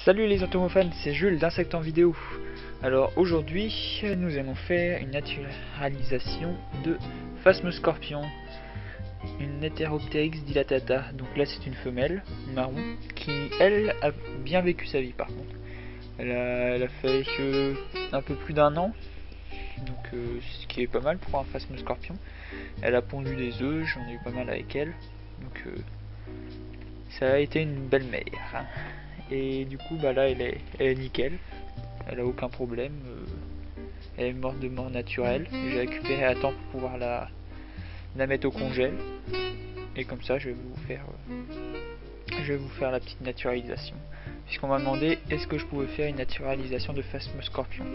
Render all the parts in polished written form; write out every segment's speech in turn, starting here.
Salut les entomophanes, c'est Jules d'Insectes en vidéo. Alors aujourd'hui, nous allons faire une naturalisation de Phasmoscorpion, une Heteropteryx dilatata. Donc là c'est une femelle marron qui elle a bien vécu sa vie par contre. Elle a fait un peu plus d'1 an, donc ce qui est pas mal pour un Phasmoscorpion. Elle a pondu des œufs, j'en ai eu pas mal avec elle, donc ça a été une belle mère. Et du coup bah là elle est nickel, elle a aucun problème, elle est morte de mort naturelle. J'ai récupéré à temps pour pouvoir la mettre au congèle, et comme ça je vais vous faire la petite naturalisation, puisqu'on m'a demandé est-ce que je pouvais faire une naturalisation de Phasmoscorpion.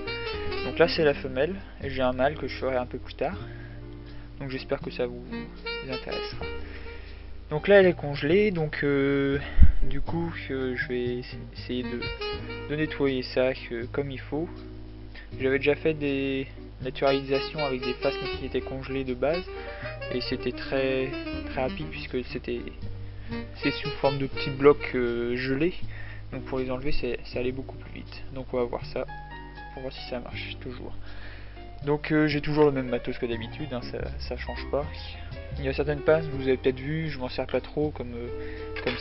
Donc là c'est la femelle, et j'ai un mâle que je ferai un peu plus tard, donc j'espère que ça vous intéressera. Donc là elle est congelée, donc du coup je vais essayer de nettoyer ça comme il faut. J'avais déjà fait des naturalisations avec des phasmes qui étaient congelés de base, et c'était très rapide puisque c'est sous forme de petits blocs gelés, donc pour les enlever ça allait beaucoup plus vite. Donc on va voir ça pour voir si ça marche toujours. Donc j'ai toujours le même matos que d'habitude, hein, ça change pas. Il y a certaines passes, vous avez peut-être vu, je m'en sers pas trop, comme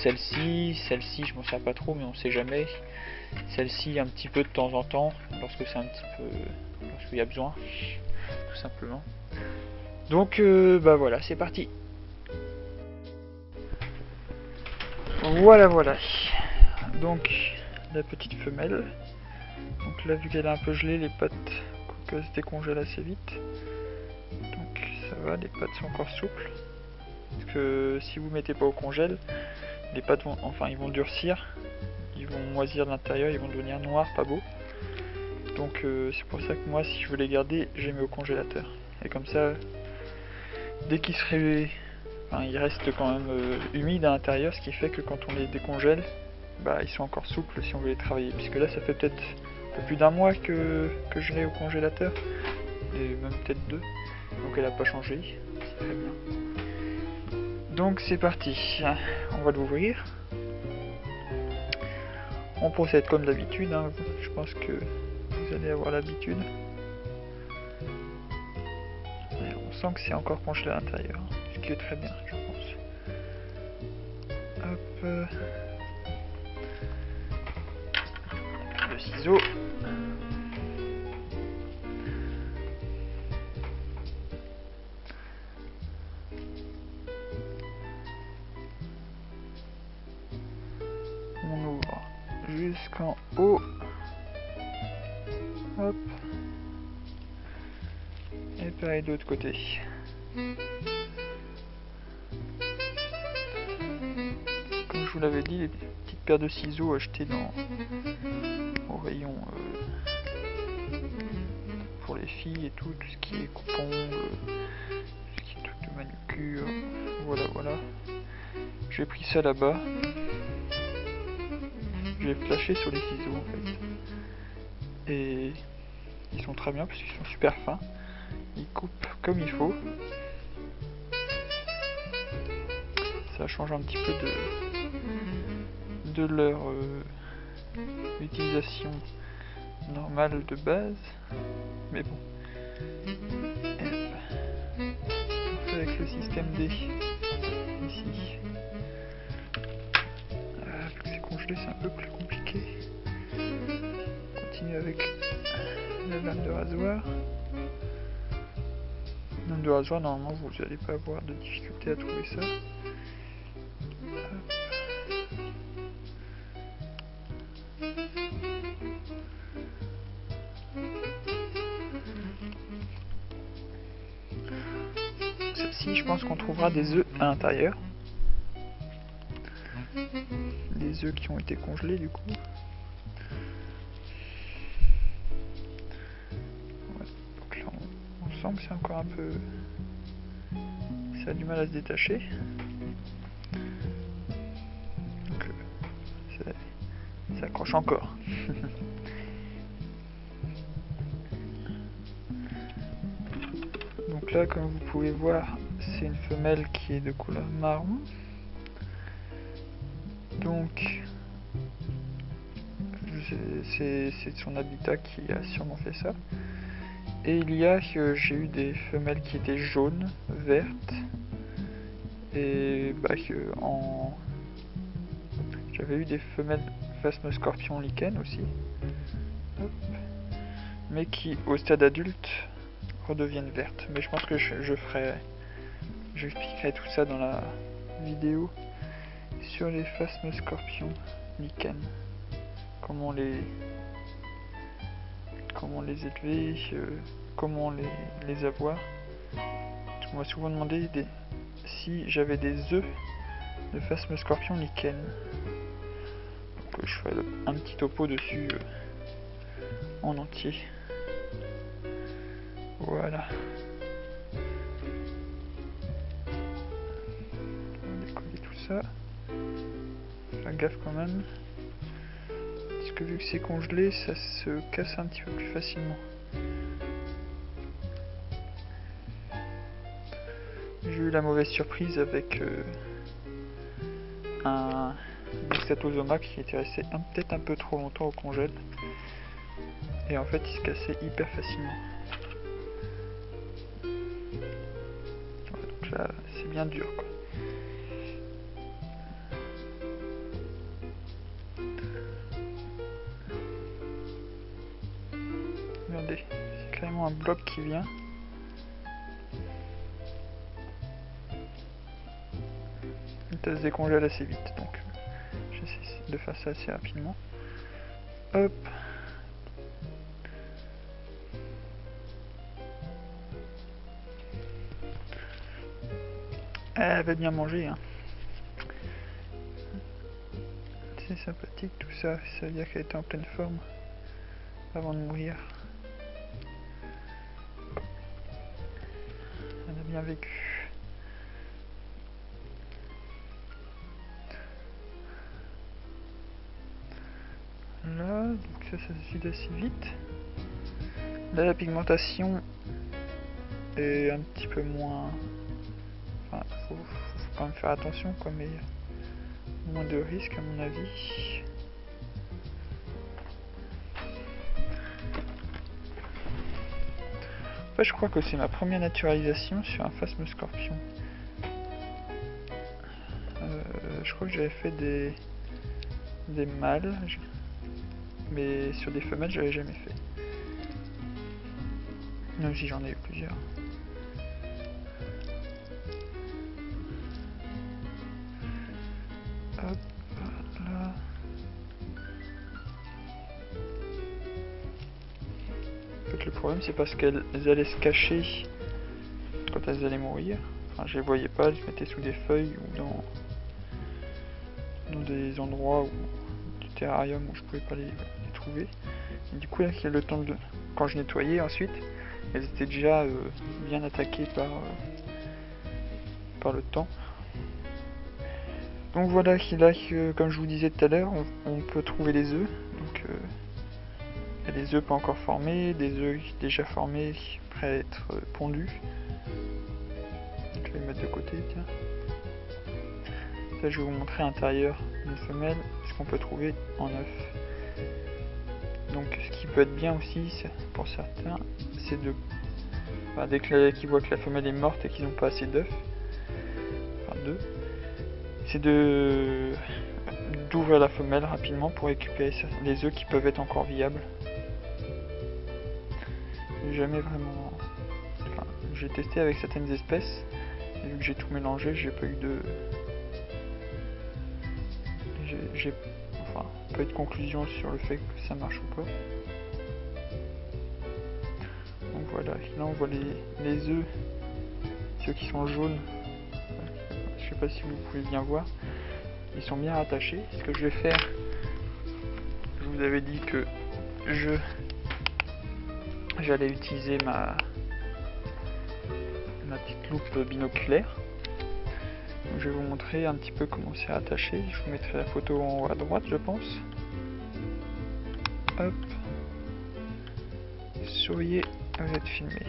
celle-ci je m'en sers pas trop, mais on sait jamais. Celle-ci un petit peu de temps en temps, lorsque c'est un petit peu, lorsqu'il y a besoin, tout simplement. Donc bah voilà, c'est parti. Voilà. Donc la petite femelle. Donc là, vu qu'elle est un peu gelée, les pattes se décongèlent assez vite. Donc ça va, les pattes sont encore souples. Parce que si vous mettez pas au congèle, les pattes ils vont durcir, ils vont moisir de l'intérieur, ils vont devenir noirs, pas beaux. Donc c'est pour ça que moi, si je veux les garder, je les mets au congélateur. Et comme ça, dès qu'ils seraient... ils restent quand même humides à l'intérieur, ce qui fait que quand on les décongèle, bah, ils sont encore souples si on veut les travailler. Puisque là, ça fait peut-être un peu plus d'1 mois que je l'ai au congélateur, et même peut-être 2. Donc elle n'a pas changé, c'est très bien. Donc c'est parti, on va l'ouvrir. On procède comme d'habitude, hein. Je pense que vous allez avoir l'habitude. On sent que c'est encore congelé à l'intérieur, ce qui est très bien, je pense. Hop. Le ciseau. On ouvre jusqu'en haut. Hop. Et pareil de l'autre côté. Comme je vous l'avais dit, les petites paires de ciseaux achetées au rayon pour les filles et tout ce qui est coupe-ongles, tout ce qui est truc de manucure. Voilà. J'ai pris ça là-bas. J'ai flashé sur les ciseaux en fait. Et ils sont très bien parce qu'ils sont super fins. Ils coupent comme il faut. Ça change un petit peu de leur utilisation normale de base. Mais bon. On fait avec le système D. Ici. Vu que c'est congelé, c'est un peu plus compliqué. On continue avec la lame de rasoir. La lame de rasoir, normalement, vous n'allez pas avoir de difficulté à trouver ça. Celle-ci, je pense qu'on trouvera des œufs à l'intérieur. Des œufs qui ont été congelés du coup. Ouais, donc là on sent que c'est encore un peu... ça a du mal à se détacher. Donc ça accroche encore. Donc là, comme vous pouvez voir, c'est une femelle qui est de couleur marron. Donc c'est son habitat qui a sûrement fait ça. Et il y a que j'ai eu des femelles qui étaient jaunes, vertes, et j'avais eu des femelles phasmoscorpion lichen aussi. Hop. Mais qui au stade adulte redeviennent vertes. Mais je pense que j'expliquerai tout ça dans la vidéo sur les phasmoscorpions lichen. Comment les élever, comment les avoir. On m'a souvent demandé si j'avais des œufs de phasmoscorpion lichen. Donc je ferai un petit topo dessus en entier. Voilà. On va décoller tout ça. Faire gaffe quand même. Parce que vu que c'est congelé, ça se casse un petit peu plus facilement. J'ai eu la mauvaise surprise avec un Nexatosoma qui était resté peut-être un peu trop longtemps au congèle. Et en fait, il se cassait hyper facilement. Donc là, c'est bien dur, quoi. Regardez, c'est carrément un bloc qui vient. Ça se décongèle assez vite, donc j'essaie de faire ça assez rapidement. Hop. Elle va bien manger, hein. C'est sympathique tout ça, ça veut dire qu'elle était en pleine forme avant de mourir. Elle a bien vécu. Là, donc ça se vide assez vite. Là, la pigmentation est un petit peu moins... Enfin, faut quand même faire attention, quoi, mais moins de risques à mon avis. En fait, je crois que c'est ma première naturalisation sur un phasmoscorpion. Je crois que j'avais fait des mâles, mais sur des femelles, j'avais jamais fait. Même si j'en ai eu plusieurs. Hop, là. En fait, le problème, c'est parce qu'elles allaient se cacher quand elles allaient mourir. Enfin, je les voyais pas, elles se mettaient sous des feuilles ou dans des endroits du terrarium où je pouvais pas les trouver. Et du coup, là, le temps de... Quand je nettoyais ensuite, elles étaient déjà bien attaquées par le temps. Donc voilà, là, comme je vous disais tout à l'heure, on peut trouver les œufs. Donc il y a des œufs pas encore formés, des œufs déjà formés, prêts à être pondus. Je vais les mettre de côté, tiens. Là, je vais vous montrer l'intérieur d'une femelle, ce qu'on peut trouver en œuf. Donc ce qui peut être bien aussi, pour certains, c'est de... Enfin, dès qu'ils voient que la femelle est morte et qu'ils n'ont pas assez d'œufs, enfin d'œufs, c'est d'ouvrir la femelle rapidement pour récupérer les œufs qui peuvent être encore viables. Jamais vraiment... Enfin, j'ai testé avec certaines espèces, et vu que j'ai tout mélangé, j'ai pas eu de... J'ai pas eu de conclusion sur le fait que ça marche ou pas. Donc voilà, là on voit les œufs, ceux qui sont jaunes. Je sais pas si vous pouvez bien voir. Ils sont bien rattachés. Ce que je vais faire, je vous avais dit que j'allais utiliser ma petite loupe binoculaire. Donc je vais vous montrer un petit peu comment c'est rattaché. Je vous mettrai la photo en haut à droite, je pense. Hop. Souriez, vous êtes filmé.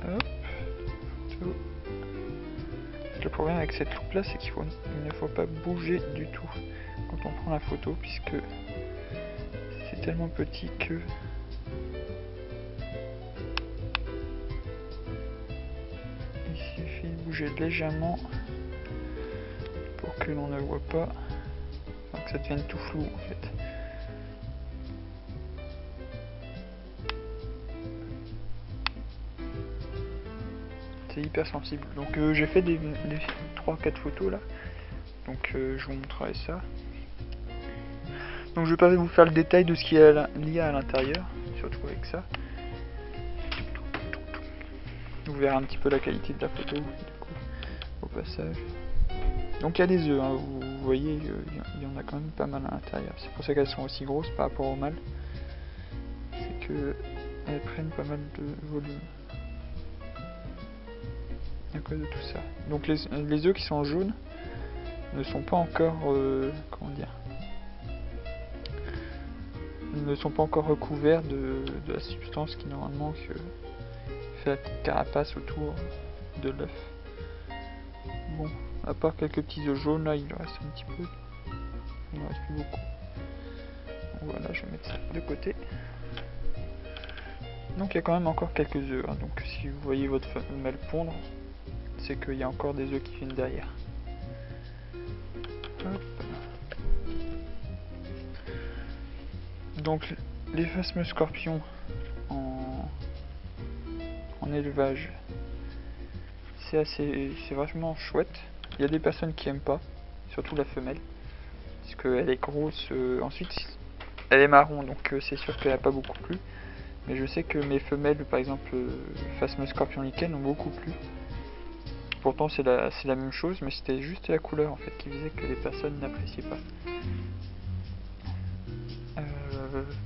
Hop. Photo. le problème avec cette loupe là, c'est qu'il ne faut pas bouger du tout quand on prend la photo, puisque c'est tellement petit que il suffit de bouger légèrement pour que l'on ne voit pas, enfin que ça devienne tout flou en fait. C'est hyper sensible. Donc j'ai fait des 3-4 photos là. Donc je vous montrerai ça. Donc je vais pas vous faire le détail de ce qu'il y a à l'intérieur, surtout avec ça. Vous verrez un petit peu la qualité de la photo du coup, au passage. Donc il y a des œufs, hein, vous voyez, il y en a quand même pas mal à l'intérieur. C'est pour ça qu'elles sont aussi grosses par rapport au mâle. C'est que elles prennent pas mal de volume. À cause de tout ça. Donc les œufs qui sont jaunes ne sont pas encore comment dire, ne sont pas encore recouverts de la substance qui normalement fait la petite carapace autour de l'œuf. Bon, à part quelques petits œufs jaunes là, il en reste un petit peu. Il en reste plus beaucoup. Donc voilà, je vais mettre ça de côté. Donc il y a quand même encore quelques œufs, hein. Donc si vous voyez votre femelle pondre, c'est qu'il y a encore des œufs qui viennent derrière. Hop. Donc les phasmes scorpions en élevage, c'est vachement chouette. Il y a des personnes qui aiment pas, surtout la femelle, puisqu'elle est grosse. Ensuite elle est marron, donc c'est sûr qu'elle a pas beaucoup plu. Mais je sais que mes femelles, par exemple phasme scorpion lichen, ont beaucoup plu. Pourtant c'est la même chose, mais c'était juste la couleur en fait qui faisait que les personnes n'appréciaient pas.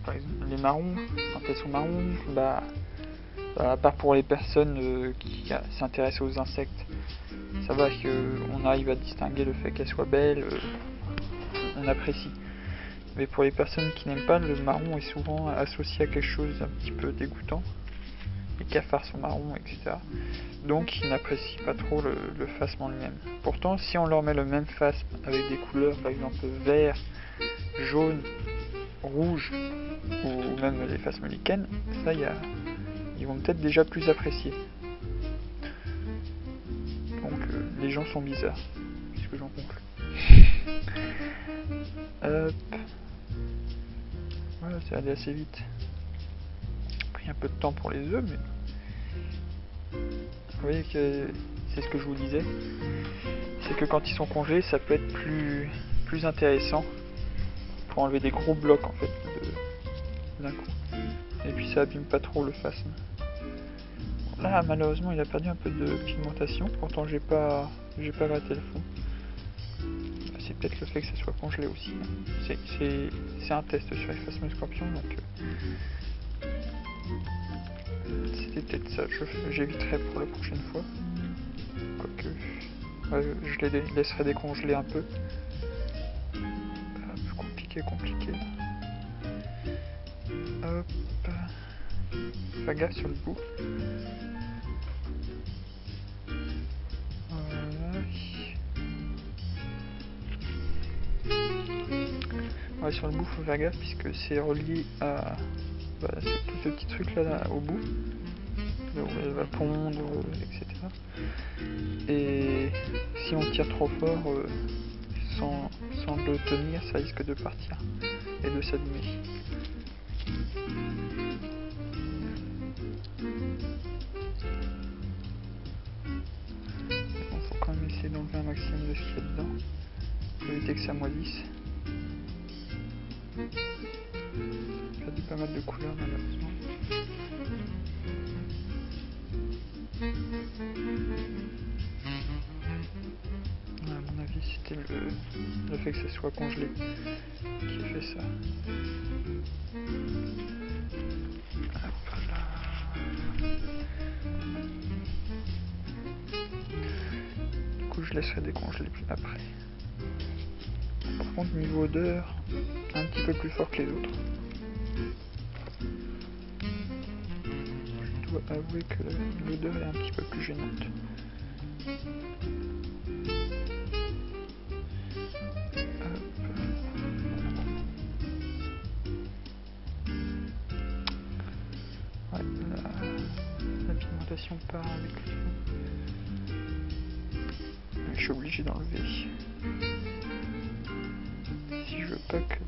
Par exemple les marrons, quand elles sont marrons, bah à part pour les personnes qui s'intéressent aux insectes, ça va qu'on arrive à distinguer le fait qu'elles soient belles, on apprécie. Mais pour les personnes qui n'aiment pas, le marron est souvent associé à quelque chose d'un petit peu dégoûtant. Les cafards sont marrons, etc. Donc ils n'apprécient pas trop le phasme en lui-même. Pourtant, si on leur met le même phasme avec des couleurs, par exemple vert, jaune, rouge, ou même les phasmes lichen, ça ils vont peut-être déjà plus apprécier. Donc les gens sont bizarres, c'est ce que j'en conclus. Hop. Voilà, c'est allé assez vite. Pris un peu de temps pour les œufs, mais vous voyez que c'est ce que je vous disais, c'est que quand ils sont congelés, ça peut être plus intéressant pour enlever des gros blocs en fait d'un coup. Et puis ça abîme pas trop le phasme. Là malheureusement il a perdu un peu de pigmentation, pourtant j'ai pas gratté le fond. C'est peut-être le fait que ça soit congelé aussi. C'est un test sur les phasmes scorpions, donc c'était peut-être ça. J'éviterai pour la prochaine fois. Quoique, je les laisserai décongeler un peu. Compliqué. Hop. Fais gaffe sur le bout. Ouais, sur le bout, faut faire gaffe puisque c'est relié à tout ce petit truc là au bout, là où elle va pondre, etc. Et si on tire trop fort, sans le tenir, ça risque de partir et de s'abîmer. Bon, faut quand même essayer d'enlever un maximum de ce qu'il y a dedans pour éviter que ça moisisse. J'ai perdu pas mal de couleurs malheureusement. À mon avis c'était le fait que ça soit congelé qui fait ça. Hop là. Du coup je laisserai décongeler plus après. Par contre niveau odeur, un petit peu plus fort que les autres. Je dois avouer que l'odeur est un petit peu plus gênante. saturation part avec le fond. Je suis obligé d'enlever. Si je veux pas que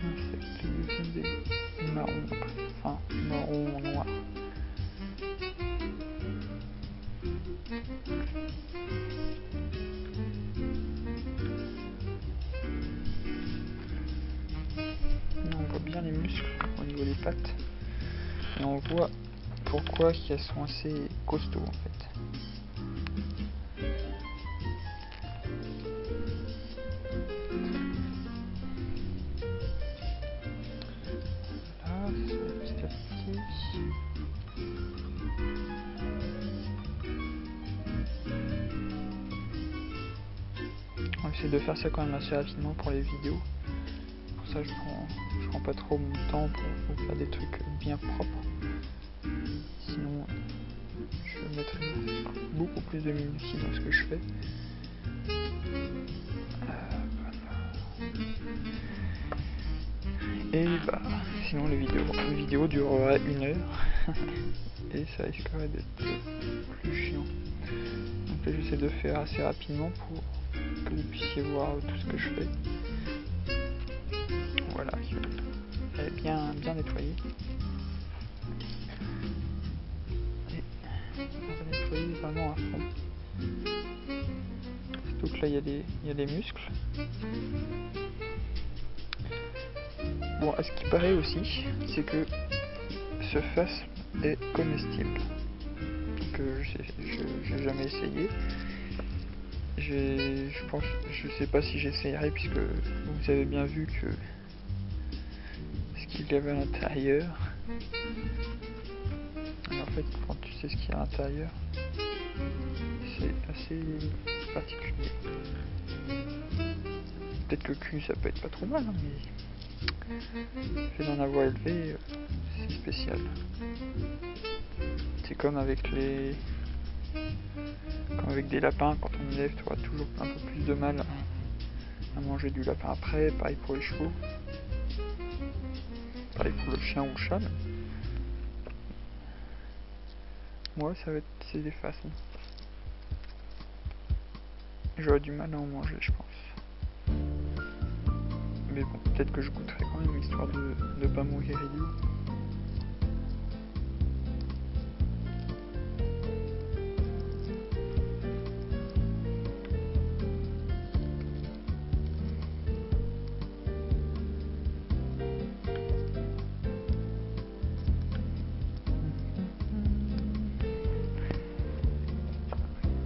l'insecte devienne des marrons après. Enfin, marron noir. On voit bien les muscles au niveau des pattes. Et on voit pourquoi elles sont assez costauds en fait. Là, c'est petit à petit. On essaie de faire ça quand même assez rapidement pour les vidéos. Pour ça, je prends pas trop mon temps pour faire des trucs bien propres. Sinon, je mettrai beaucoup plus de minutie dans ce que je fais. Et bah, sinon les vidéos dureraient 1 heure et ça risquerait d'être plus chiant. Donc là, j'essaie de faire assez rapidement pour que vous puissiez voir tout ce que je fais. Voilà, elle est bien nettoyée. Et on va nettoyer vraiment à fond. Donc là, il y a des muscles. Bon, à ce qui paraît aussi, c'est que ce phasme est comestible. Donc j'ai jamais essayé. Je sais pas si j'essayerai puisque vous avez bien vu que ce qu'il y avait à l'intérieur. En fait, quand tu sais ce qu'il y a à l'intérieur, c'est assez particulier. Peut-être que cul ça peut être pas trop mal, hein, mais le fait d'en avoir élevé, c'est spécial. C'est comme avec des lapins, quand on élève, tu auras toujours un peu plus de mal à manger du lapin après. Pareil pour les chevaux, pareil pour le chien ou le chat. Moi, c'est des façons. J'aurais du mal à en manger, je pense. Mais bon, peut-être que je goûterai quand même, histoire de ne pas mourir idiot.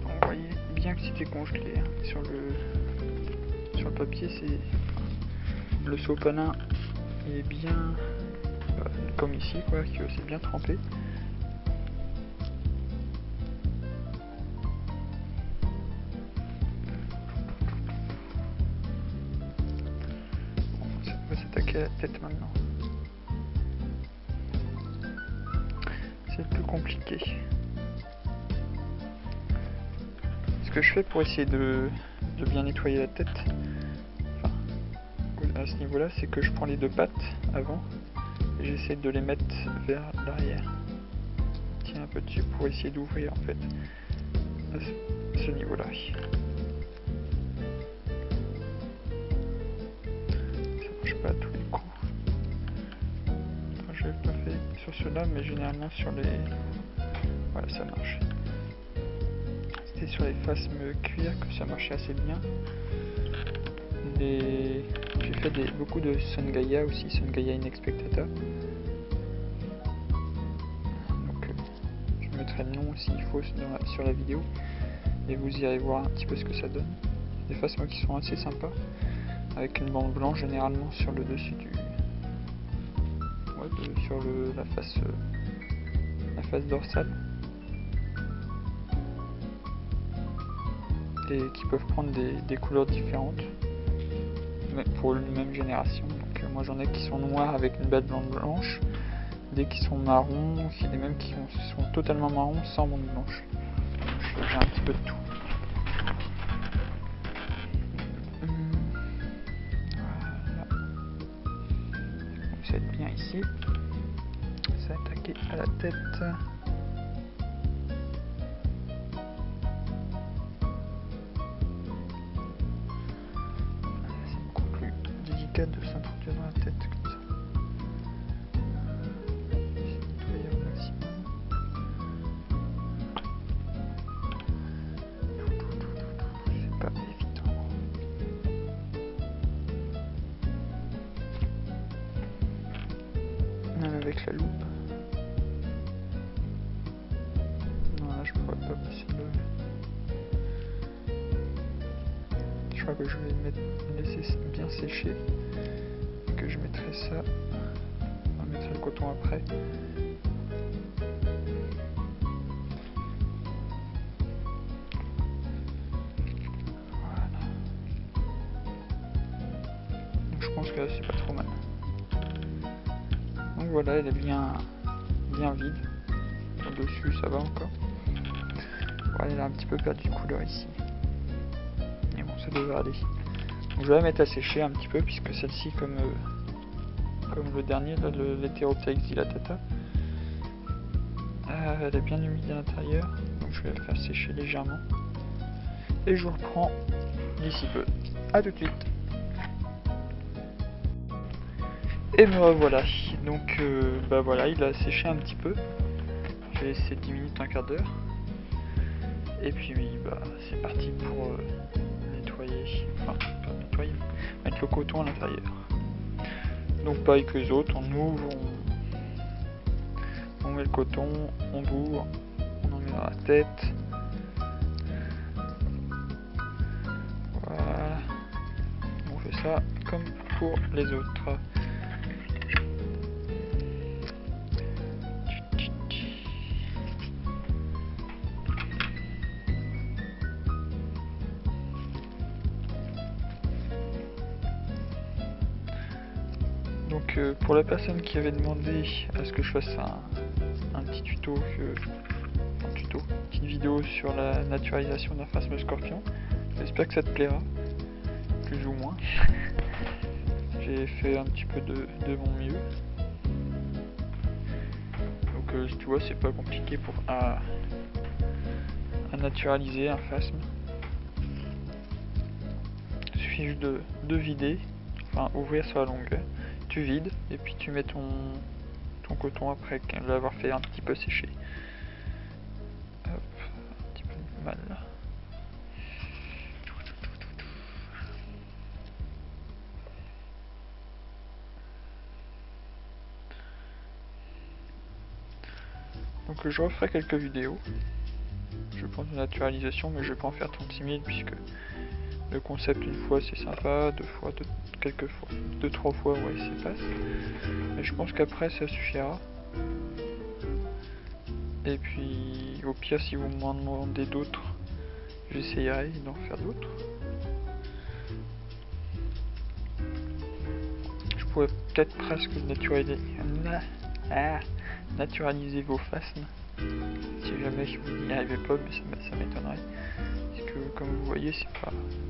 On voyait bien que c'était congelé, hein. Sur le papier, c'est le sopalin, il est bien comme ici, quoi, que c'est bien trempé. On va s'attaquer à la tête maintenant. C'est le plus compliqué. Ce que je fais pour essayer de bien nettoyer la tête, enfin, à ce niveau-là, c'est que je prends les deux pattes avant et j'essaie de les mettre vers l'arrière. Tiens un peu dessus pour essayer d'ouvrir en fait à ce niveau-là. Ça marche pas à tous les coups. Je l'ai pas fait sur ceux-là, mais généralement sur les... Voilà, ça marche. C'était sur les phasmes cuir que ça marchait assez bien. J'ai fait beaucoup de Songaia aussi, Songaia Inexpectata. Donc je mettrai le nom s'il faut sur la vidéo et vous irez voir un petit peu ce que ça donne. Des phasmes qui sont assez sympas, avec une bande blanche généralement sur le dessus du... Ouais, sur la face dorsale. Et qui peuvent prendre des couleurs différentes pour une même génération. Donc moi j'en ai qui sont noirs avec une bande blanche, des qui sont marrons, et même qui sont totalement marrons sans bande blanche. J'ai un petit peu de tout. Voilà. Vous êtes bien ici. Ça attaque. et à la tête. C'est beaucoup plus délicat de s'introduire dans la tête comme ça. Nettoyer au maximum. C'est pas évident. Même avec la loupe. Non, là je pourrais pas passer le... Je crois que je vais laisser bien sécher. Que je mettrai ça. On mettra le coton après. Voilà. Donc je pense que là c'est pas trop mal. Donc voilà, elle est bien vide. Au-dessus, ça va encore. Voilà, elle a un petit peu perdu de couleur ici. Mais bon, ça devrait aller. Donc je vais la mettre à sécher un petit peu, puisque celle-ci, comme le dernier, l'Heteropteryx dilatata, elle est bien humide à l'intérieur. Donc je vais la faire sécher légèrement. Et je vous reprends d'ici peu. A tout de suite. Et me revoilà. Donc bah voilà, il a séché un petit peu. J'ai laissé 10 minutes, un quart d'heure. Et puis bah c'est parti pour nettoyer. Enfin, pas nettoyer, mettre le coton à l'intérieur. Donc pareil que les autres, on ouvre, on met le coton, on bourre, on en met dans la tête. Voilà. On fait ça comme pour les autres. Donc pour la personne qui avait demandé à ce que je fasse un petit tuto, une petite vidéo sur la naturalisation d'un phasme scorpion, j'espère que ça te plaira, plus ou moins. J'ai fait un petit peu de mon mieux. Donc tu vois, c'est pas compliqué à naturaliser un phasme. Il suffit juste de vider, enfin ouvrir sur la longueur. Tu vides et puis tu mets ton coton après l'avoir fait un petit peu sécher. Hop, un petit peu mal là. Donc je referai quelques vidéos. Je pense de naturalisation, mais je vais pas en faire 36 000 puisque le concept une fois c'est sympa, quelques fois, 2-3 fois ouais c'est passe. Mais je pense qu'après ça suffira. Et puis au pire si vous m'en demandez d'autres, j'essayerai d'en faire d'autres. Je pourrais peut-être presque naturaliser vos phasmes. Si jamais vous n'y arrivez pas, mais ça m'étonnerait. Parce que comme vous voyez c'est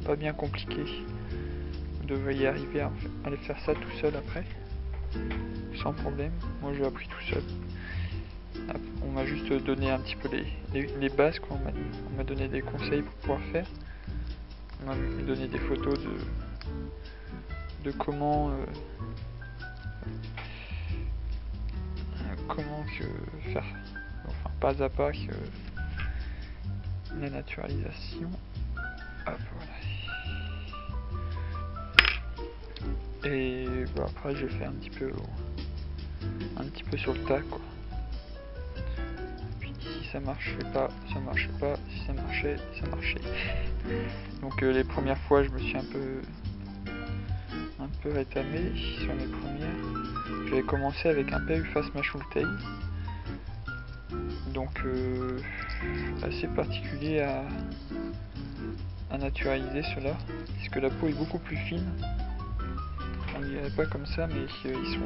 pas bien compliqué. Vous devriez arriver à aller faire ça tout seul après. Sans problème. Moi j'ai appris tout seul. On m'a juste donné un petit peu les bases, quoi. On m'a donné des conseils pour pouvoir faire. On m'a donné des photos de comment faire, enfin pas à pas la naturalisation. Hop, voilà. Et bah, après je fais un petit peu sur le tas, quoi. Puis si ça marchait pas, ça marchait pas. Si ça marchait, ça marchait. Donc les premières fois je me suis un peu rétamé sur mes premières. J'avais commencé avec un PU Phasma Schultei. Donc assez particulier à naturaliser cela, puisque la peau est beaucoup plus fine. On dirait pas comme ça, mais ils sont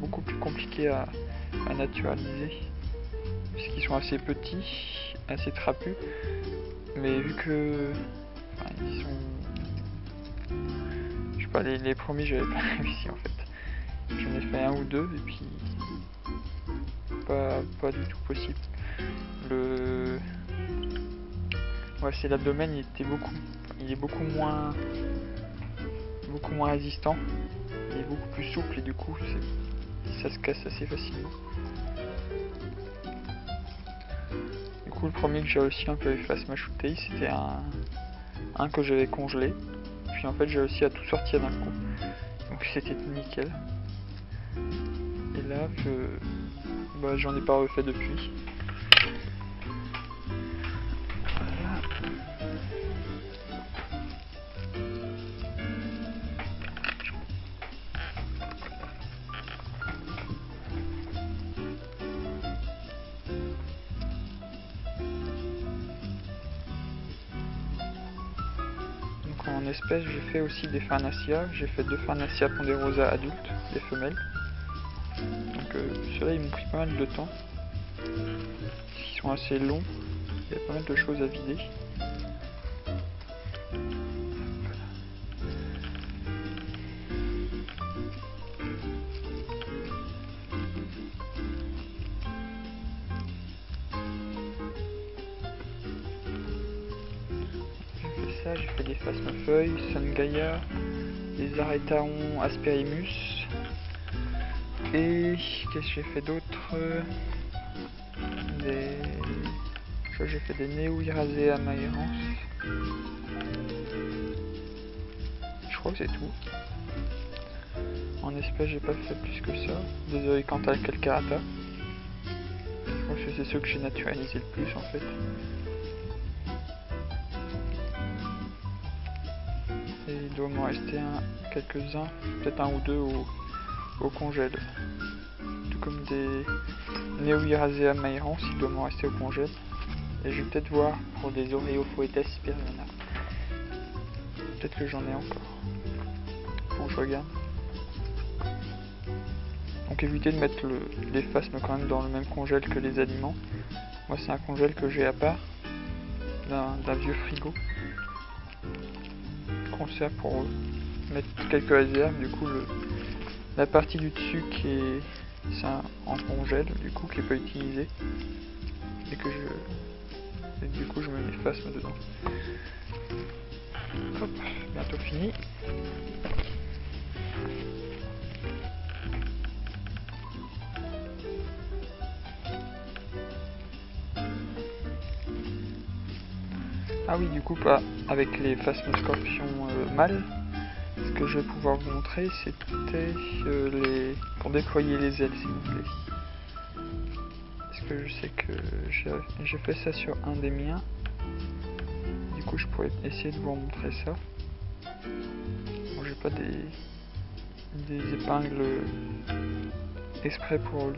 beaucoup plus compliqués à naturaliser, puisqu'ils sont assez petits, assez trapus, mais vu que ils sont, je sais pas, les premiers j'avais pas réussi en fait. J'en ai fait un ou deux et puis pas du tout possible. Ouais, c'est l'abdomen, il est beaucoup moins résistant, il est beaucoup plus souple et du coup ça se casse assez facilement. Du coup le premier que j'ai réussi un peu avec Phasma Shootei, c'était un que j'avais congelé, puis en fait j'ai réussi à tout sortir d'un coup, donc c'était nickel. Et là j'en ai pas refait depuis. En espèce, j'ai fait aussi des Farnacia. J'ai fait 2 Farnacia ponderosa adultes, des femelles. Donc ceux-là, ils m'ont pris pas mal de temps. Ils sont assez longs. Il y a pas mal de choses à vider. J'ai fait des phasmofeuilles, Sungaya, des Aretaon Asperimus, et qu'est-ce que j'ai fait d'autre? J'ai fait des Neoirasea maerans. Je crois que c'est tout. En espèce, j'ai pas fait plus que ça. Des Oikanta calcarata. Je crois que c'est ceux que j'ai naturalisé le plus en fait. Et il doit m'en rester quelques-uns, peut-être un ou deux au congèle. Tout comme des Neoirasea maerans, il doit m'en rester au congèle. Et je vais peut-être voir pour des Oreophoetes spirulina. Peut-être que j'en ai encore. Faut que je regarde. Donc évitez de mettre les phasmes quand même dans le même congèle que les aliments. Moi c'est un congèle que j'ai à part, d'un vieux frigo. Qu'on sert pour mettre quelques réserves, du coup la partie du dessus qui est en congèle, du coup qui n'est pas utilisée. Et du coup je mets mes phasmes dedans. Hop, bientôt fini. Ah oui, du coup pas avec les phasmes scorpions mâles. Ce que je vais pouvoir vous montrer, c'était pour déployer les ailes, s'il vous plaît. Parce que je sais que j'ai fait ça sur un des miens. Du coup, je pourrais essayer de vous montrer ça. Bon, j'ai pas des épingles exprès pour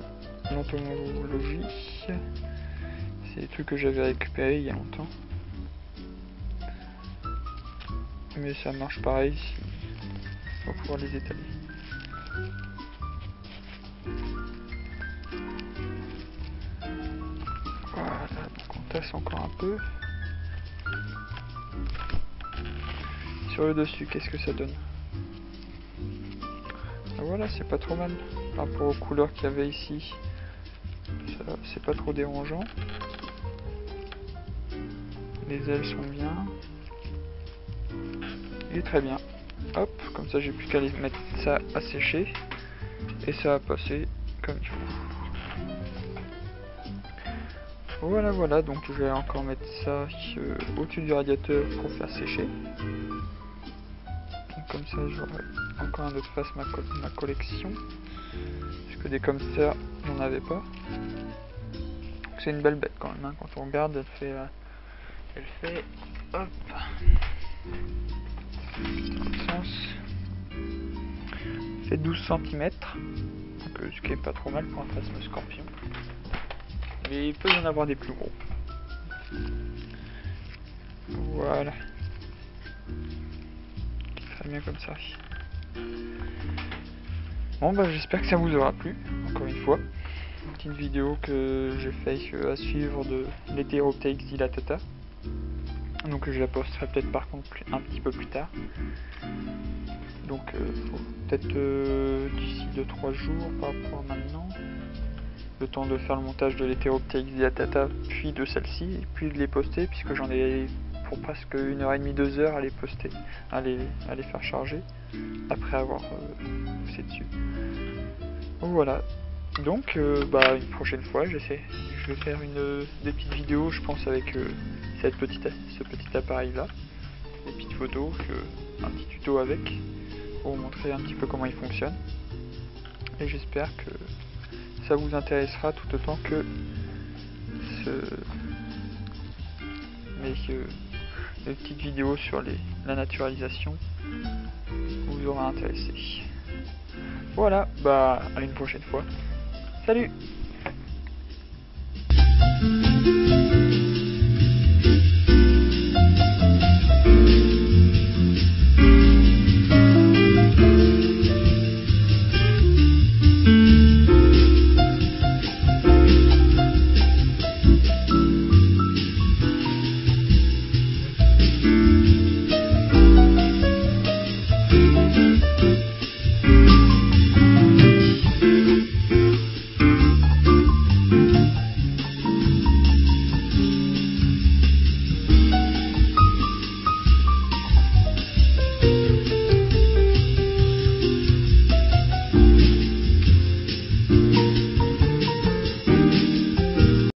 l'entomologie. C'est des trucs que j'avais récupérés il y a longtemps. Mais ça marche pareil si on va pouvoir les étaler. Voilà, donc on tasse encore un peu. Sur le dessus, qu'est-ce que ça donne? Ah, voilà, c'est pas trop mal. Par rapport aux couleurs qu'il y avait ici, c'est pas trop dérangeant. Les ailes sont bien. Il est très bien. Hop, comme ça j'ai plus qu'à aller mettre ça à sécher. Et ça va passer comme il faut. Voilà, donc je vais encore mettre ça au-dessus du radiateur pour faire sécher. Donc comme ça j'aurai encore un autre face ma collection. Parce que des comme ça, il n'y en avait pas. C'est une belle bête quand même, hein. Quand on regarde, elle fait hop, fait 12 cm, donc, ce qui est pas trop mal pour un phasme scorpion. Mais il peut y en avoir des plus gros. Voilà. Très bien comme ça. Bon bah j'espère que ça vous aura plu, encore une fois. Une petite vidéo que j'ai fait à suivre de l'Heteropteryx dilatata. Donc je la posterai peut-être par contre un petit peu plus tard. Donc peut-être d'ici 2-3 jours par rapport à maintenant. le temps de faire le montage de l'Heteropteryx dilatata, puis de celle-ci, et puis de les poster, puisque j'en ai pour presque 1h30, 2h à les poster, à les faire charger, après avoir poussé dessus. Donc voilà. Donc une prochaine fois, je vais faire des petites vidéos, je pense, avec ce petit appareil là, des petites photos, un petit tuto avec, pour vous montrer un petit peu comment il fonctionne. Et j'espère que ça vous intéressera tout autant que les petites vidéos sur la naturalisation vous aura intéressé. Voilà, à une prochaine fois. Salut!